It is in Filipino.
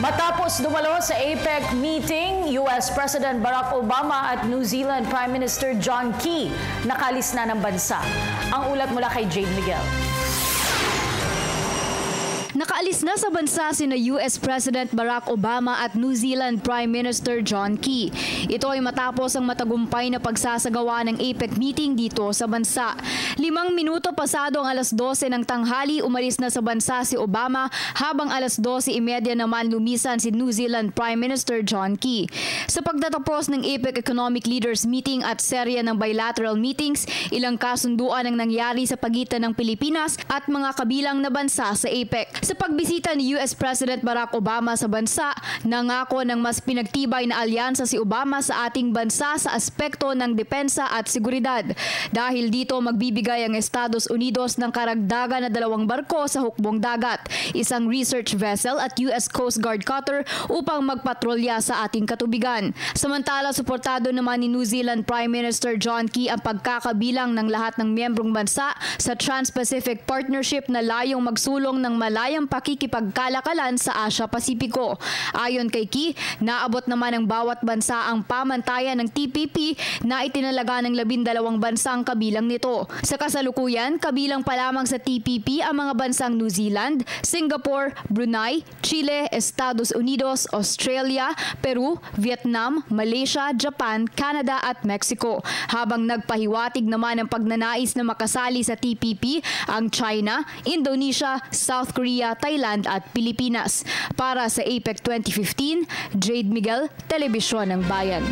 Matapos dumalo sa APEC meeting, US President Barack Obama at New Zealand Prime Minister John Key nakalis na ng bansa. Ang ulat mula kay Jade Miguel. Nakaalis na sa bansa sina US President Barack Obama at New Zealand Prime Minister John Key. Ito ay matapos ang matagumpay na pagsasagawa ng APEC meeting dito sa bansa. 5 minuto pasado ang alas 12 ng tanghali, umalis na sa bansa si Obama, habang alas 12:30 naman lumisan si New Zealand Prime Minister John Key. Sa pagtatapos ng APEC Economic Leaders Meeting at serya ng bilateral meetings, ilang kasunduan ang nangyari sa pagitan ng Pilipinas at mga kabilang na bansa sa APEC. Sa pagbisita ni US President Barack Obama sa bansa, nangako ng mas pinagtibay na alyansa si Obama sa ating bansa sa aspekto ng depensa at seguridad. Dahil dito magbibigay ang Estados Unidos ng karagdagan na 2 barko sa hukbong dagat, isang research vessel at US Coast Guard cutter upang magpatrolya sa ating katubigan. Samantala, suportado naman ni New Zealand Prime Minister John Key ang pagkakabilang ng lahat ng miyembrong bansa sa Trans-Pacific Partnership na layong magsulong ng malayang pakikipagkalakalan sa Asia-Pasipiko. Ayon kay Key, naabot naman ng bawat bansa ang pamantayan ng TPP na itinalaga ng 12 bansang kabilang nito. Sa kasalukuyan, kabilang pa lamang sa TPP ang mga bansang New Zealand, Singapore, Brunei, Chile, Estados Unidos, Australia, Peru, Vietnam, Malaysia, Japan, Canada at Mexico. Habang nagpahiwatig naman ang pagnanais na makasali sa TPP ang China, Indonesia, South Korea, Thailand at Pilipinas. Para sa APEC 2015, Jade Miguel, Telebisyon ng Bayan.